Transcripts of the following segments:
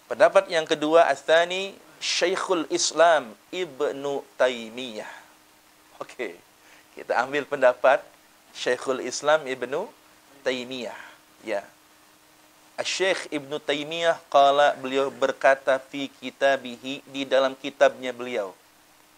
Pendapat yang kedua, Ats-tsani Syekhul Islam Ibnu Taimiyah. Oke. Kita ambil pendapat Syekhul Islam Ibnu Taimiyah. Ya. Syekh Ibnu Taimiyah qala, beliau berkata fi kitabihi, di dalam kitabnya beliau.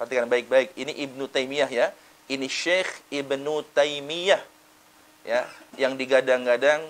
Perhatikan baik-baik, ini Ibnu Taimiyah ya. Ini Syekh Ibnu Taimiyah ya, yang digadang-gadang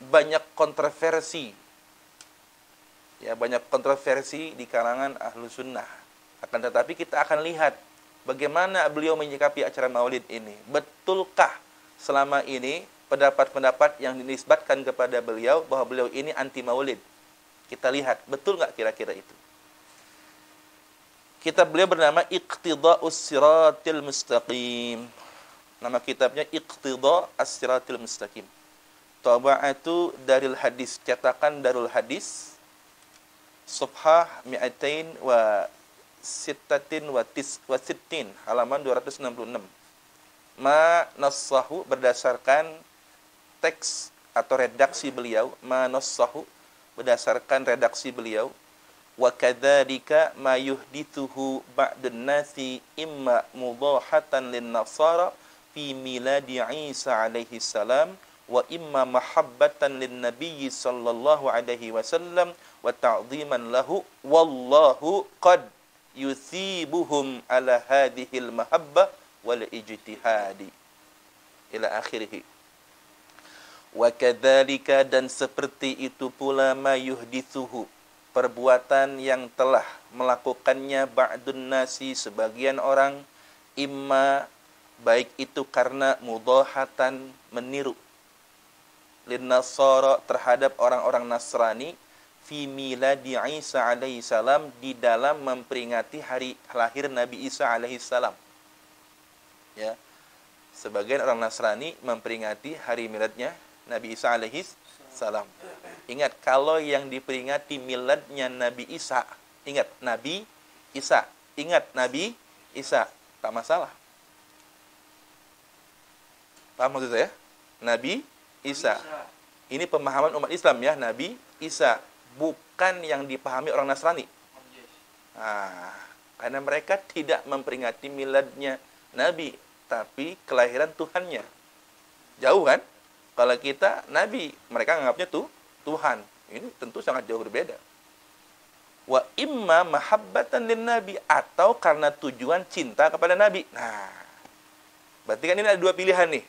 banyak kontroversi. Ya, banyak kontroversi di kalangan ahlu sunnah. Akan tetapi kita akan lihat bagaimana beliau menyikapi acara maulid ini. Betulkah selama ini pendapat-pendapat yang dinisbatkan kepada beliau bahwa beliau ini anti maulid? Kita lihat, betul nggak kira-kira itu? Kitab beliau bernama Iqtida'us Siratil Mustaqim. Nama kitabnya Iqtida' As-Siratil Mustaqim. Taba'atu Darul Hadis, cetakan Darul Hadis. Safhah mi'atain wa sittatin wa sittin, halaman 266. Ma nassahu, berdasarkan teks atau redaksi beliau, ma nassahu, berdasarkan redaksi beliau, wa kadzalika ma yuhdithuhu ba'dun nasi imma mudahatan lin nasara fi miladi Isa alaihi salam wa imma mahabbatan lin nabiyyi sallallahu alaihi wasallam wa ta'dhiman lahu wallahu qad yuthibuhum ala hadhil mahabbah wal ijtihadi ila akhirih. Wa kadzalika, dan seperti itu pula, ma yuhdithuhu, perbuatan yang telah melakukannya ba'dun nasi, sebagian orang, imma, baik itu karena mudahatan, meniru, lin nasara, terhadap orang-orang Nasrani, fi miladi Isa alaihi salam, di dalam memperingati hari lahir Nabi Isa alaihi salam. Ya. Sebagian orang Nasrani memperingati hari miladnya Nabi Isa alaihi salam. Ingat, kalau yang diperingati miladnya Nabi Isa, ingat Nabi Isa, ingat Nabi Isa, tak masalah. Paham maksud saya? Nabi Isa. Ini pemahaman umat Islam ya, Nabi Isa, bukan yang dipahami orang Nasrani. Karena mereka tidak memperingati miladnya Nabi, tapi kelahiran Tuhannya. Jauh kan? Kalau kita Nabi, mereka anggapnya Tuhan. Ini tentu sangat jauh berbeda. Wa imma mahabbatan lin Nabi, atau karena tujuan cinta kepada Nabi. Nah, berarti kan ini ada dua pilihan nih.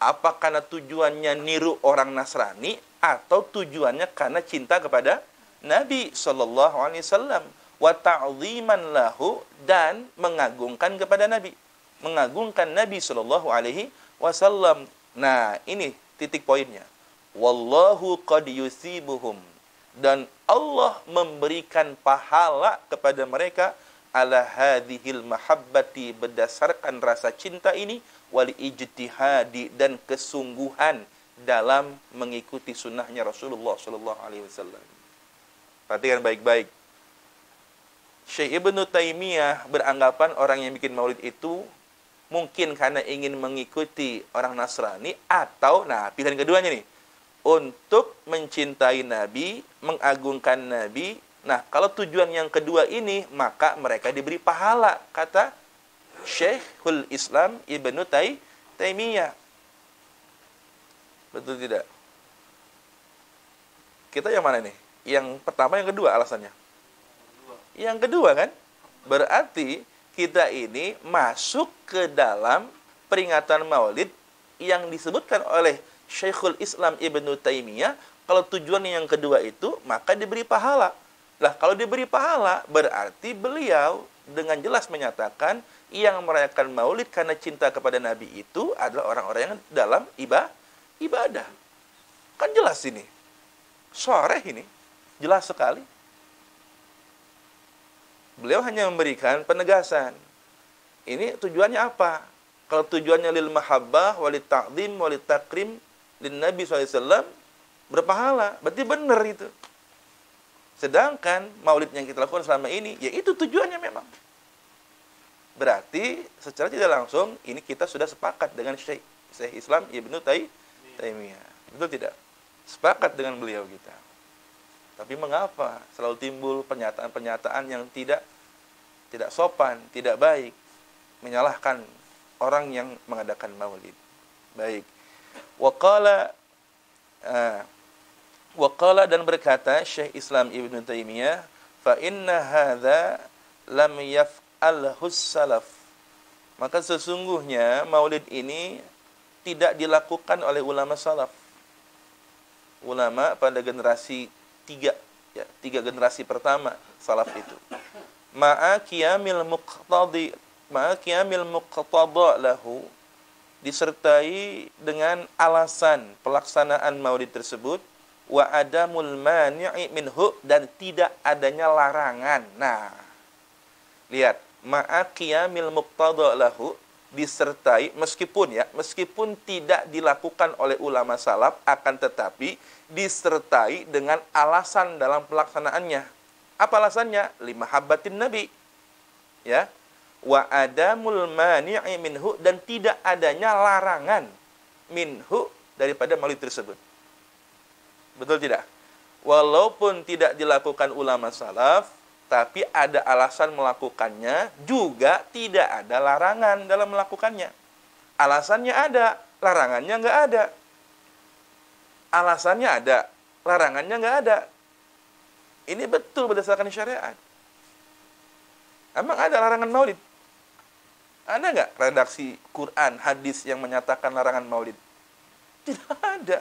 Apa karena tujuannya niru orang Nasrani, atau tujuannya karena cinta kepada Nabi sallallahu alaihi wasallam, wa ta'dhiman lahu, dan mengagungkan kepada Nabi, mengagungkan Nabi sallallahu alaihi wasallam. Nah, ini titik poinnya. Wallahu qad yusibuhum, dan Allah memberikan pahala kepada mereka, ala hadhil mahabbati, berdasarkan rasa cinta ini, wal ijtihadi, dan kesungguhan dalam mengikuti sunnahnya Rasulullah sallallahu alaihi wasallam. Perhatikan baik-baik. Syekh Ibnu Taimiyah beranggapan orang yang bikin maulid itu mungkin karena ingin mengikuti orang Nasrani, atau, nah, pilihan keduanya nih, untuk mencintai Nabi, mengagungkan Nabi. Nah, kalau tujuan yang kedua ini, maka mereka diberi pahala, kata Syekhul Islam Ibnu Taimiyah. Betul tidak? Kita yang mana nih? Yang pertama, yang kedua alasannya? Yang kedua kan? Berarti kita ini masuk ke dalam peringatan maulid yang disebutkan oleh Syekhul Islam Ibnu Taimiyah. Kalau tujuan yang kedua itu, maka diberi pahala. Lah, kalau diberi pahala, berarti beliau dengan jelas menyatakan yang merayakan maulid karena cinta kepada Nabi itu adalah orang-orang yang dalam ibadah. Kan jelas ini. Sore ini. Jelas sekali. Beliau hanya memberikan penegasan. Ini tujuannya apa? Kalau tujuannya lil mahabbah, walit ta'zim, walit takrim, lin Nabi SAW, berpahala. Berarti benar itu. Sedangkan maulid yang kita lakukan selama ini, ya itu tujuannya memang. Berarti secara tidak langsung, ini kita sudah sepakat dengan Syekh Islam Ibnu Taimiyah. Betul tidak? Sepakat dengan beliau kita. Tapi mengapa selalu timbul pernyataan-pernyataan yang tidak sopan, tidak baik, menyalahkan orang yang mengadakan maulid. Baik. Waqala dan berkata Syekh Islam Ibnu Taimiyah, fa inna hadza lam yaf'alhu salaf. Maka sesungguhnya maulid ini tidak dilakukan oleh ulama salaf. Ulama pada generasi tiga generasi pertama salaf itu. Ma'a qiyamil muqtada lahu, disertai dengan alasan pelaksanaan maulid tersebut, wa adamul mani'i minhu, dan tidak adanya larangan. Nah, lihat, ma'a qiyamil muqtada lahu, disertai, meskipun tidak dilakukan oleh ulama salaf, akan tetapi disertai dengan alasan dalam pelaksanaannya. Apa alasannya? Limahabbatin nabi, ya, wa adamul mani'i minhu, dan tidak adanya larangan minhu, daripada maulid tersebut. Betul tidak? Walaupun tidak dilakukan ulama salaf, tapi ada alasan melakukannya, juga tidak ada larangan dalam melakukannya. Alasannya ada, larangannya nggak ada. Alasannya ada, larangannya nggak ada. Ini betul berdasarkan syariat. Emang ada larangan maulid? Ada nggak redaksi Quran, hadis yang menyatakan larangan maulid? Tidak ada.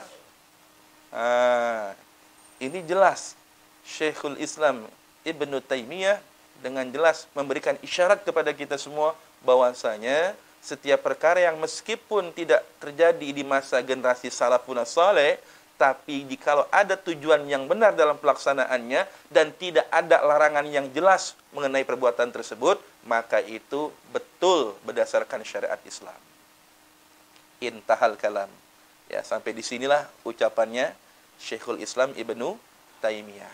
Ini jelas Syekhul Islam Ibnu Taimiyah dengan jelas memberikan isyarat kepada kita semua bahwasanya setiap perkara yang meskipun tidak terjadi di masa generasi salafun saleh, tapi jikalau ada tujuan yang benar dalam pelaksanaannya dan tidak ada larangan yang jelas mengenai perbuatan tersebut, maka itu betul berdasarkan syariat Islam. Intahal kalam. Ya, sampai di sinilah ucapannya Syekhul Islam Ibnu Taimiyah.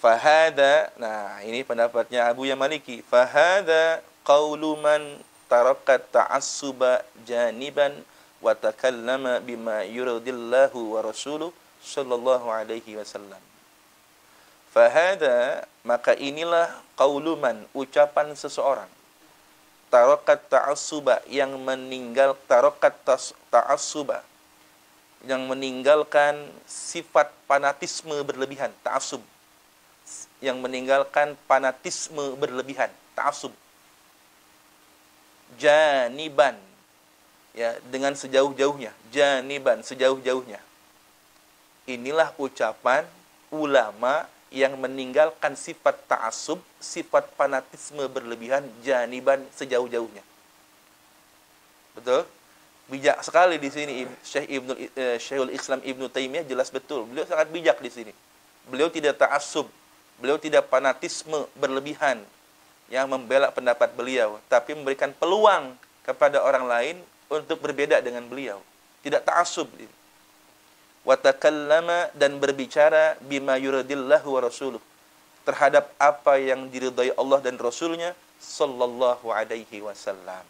Fahada, nah ini pendapatnya Abu Yamaliki. Fahada qaulu man taraka ta'assuba janiban wa takallama bima yuridillahu wa rasuluhu sallallahu alaihi wasallam. Fahada, maka inilah qaulu man, ucapan seseorang. Tarakat ta'assuba, yang meninggal tarakat ta'assuba, yang meninggalkan sifat fanatisme berlebihan, ta'assub, yang meninggalkan fanatisme berlebihan, ta'assub. Janiban, ya, dengan sejauh-jauhnya, janiban, sejauh-jauhnya. Inilah ucapan ulama yang meninggalkan sifat ta'assub, sifat fanatisme berlebihan, janiban, sejauh-jauhnya. Betul? Bijak sekali di sini Syekhul Islam Ibnu Taimiyah, jelas betul. Beliau sangat bijak di sini. Beliau tidak ta'assub, beliau tidak fanatisme berlebihan yang membela pendapat beliau, tapi memberikan peluang kepada orang lain untuk berbeda dengan beliau. Tidak ta'assub. Wa takallama, dan berbicara bima yuridillahu wa rasuluh, terhadap apa yang diridai Allah dan Rasulnya sallallahu alaihi wasallam.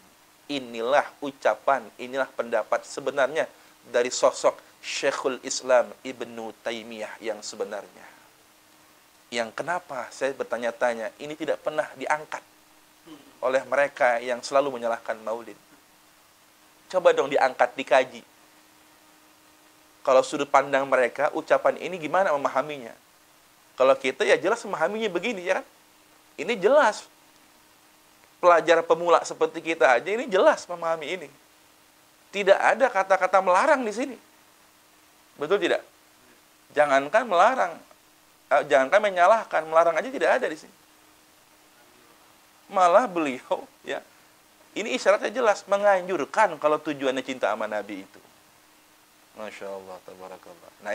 Inilah ucapan, inilah pendapat sebenarnya dari sosok Syekhul Islam Ibnu Taimiyah yang sebenarnya. Yang kenapa saya bertanya-tanya, ini tidak pernah diangkat oleh mereka yang selalu menyalahkan maulid. Coba dong diangkat, dikaji. Kalau sudut pandang mereka, ucapan ini gimana memahaminya? Kalau kita ya jelas memahaminya begini, ya kan? Ini jelas. Pelajar pemula seperti kita aja ini jelas memahami ini. Tidak ada kata-kata melarang di sini. Betul tidak? Jangankan melarang, jangankan menyalahkan, melarang aja tidak ada di sini. Malah beliau, ya, ini isyaratnya jelas menganjurkan kalau tujuannya cinta sama Nabi itu. Masya Allah, tabarakallah. Nah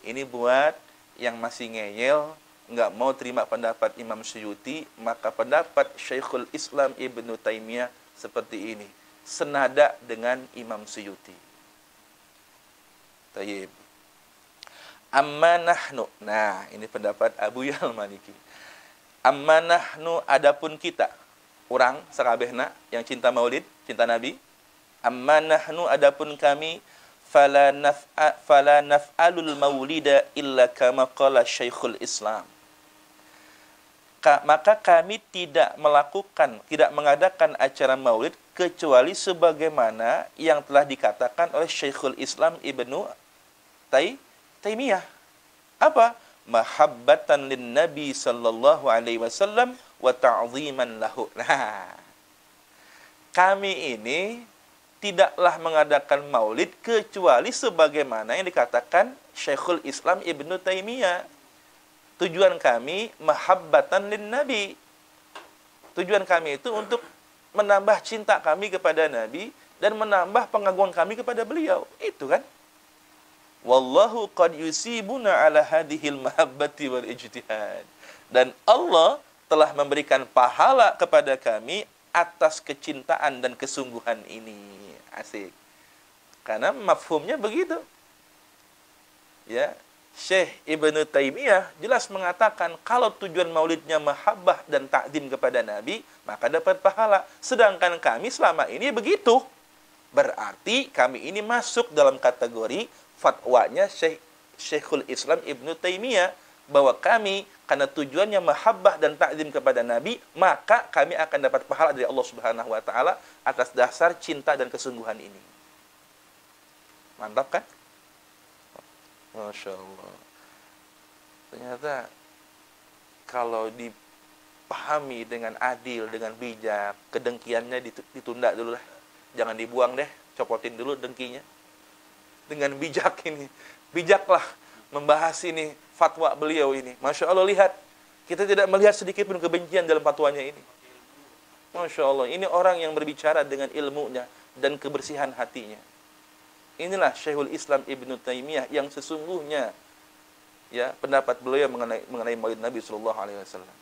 ini buat yang masih ngeyel, nggak mau terima pendapat Imam Suyuti, maka pendapat Syekhul Islam Ibnu Taimiyah seperti ini, senada dengan Imam Suyuti. Tayyib. Amma nahnu. Nah, ini pendapat Abu Yamaliki. Amma nahnu, adapun kita, orang sakabehna yang cinta maulid, cinta Nabi. Amma nahnu, adapun kami, fala naf'alul maulida illa kama qala Syekhul Islam. Maka kami tidak mengadakan acara maulid kecuali sebagaimana yang telah dikatakan oleh Syekhul Islam Ibnu Taimiyah. Apa? Mahabbatan lin Nabi sallallahu alaihi wasallam wa ta'ziman lahu. Nah, kami ini tidaklah mengadakan maulid kecuali sebagaimana yang dikatakan Syekhul Islam Ibnu Taimiyah. Tujuan kami mahabbatan lin Nabi. Tujuan kami itu untuk menambah cinta kami kepada Nabi dan menambah pengagungan kami kepada beliau. Itu kan? Wallahu qad yusibuna ala hadhil mahabbati wal ijtihad. Dan Allah telah memberikan pahala kepada kami atas kecintaan dan kesungguhan ini. Asik. Karena mafhumnya begitu. Ya, Syekh Ibnu Taimiyah jelas mengatakan kalau tujuan maulidnya mahabbah dan ta'zim kepada Nabi, maka dapat pahala. Sedangkan kami selama ini begitu. Berarti kami ini masuk dalam kategori fatwanya Syekhul Islam Ibnu Taimiyah bahwa kami karena tujuannya mahabbah dan ta'zim kepada Nabi, maka kami akan dapat pahala dari Allah Subhanahu wa taala atas dasar cinta dan kesungguhan ini. Mantap kan? Masya Allah. Ternyata kalau dipahami dengan adil, dengan bijak, kedengkiannya ditunda dulu lah. Jangan dibuang deh, copotin dulu dengkinya. Dengan bijak ini, bijaklah membahas ini, fatwa beliau ini. Masya Allah, lihat. Kita tidak melihat sedikit pun kebencian dalam fatwanya ini. Masya Allah, ini orang yang berbicara dengan ilmunya dan kebersihan hatinya. Inilah Syekhul Islam Ibnu Taimiyah yang sesungguhnya, ya, pendapat beliau mengenai Maulid Nabi sallallahu alaihi wasallam.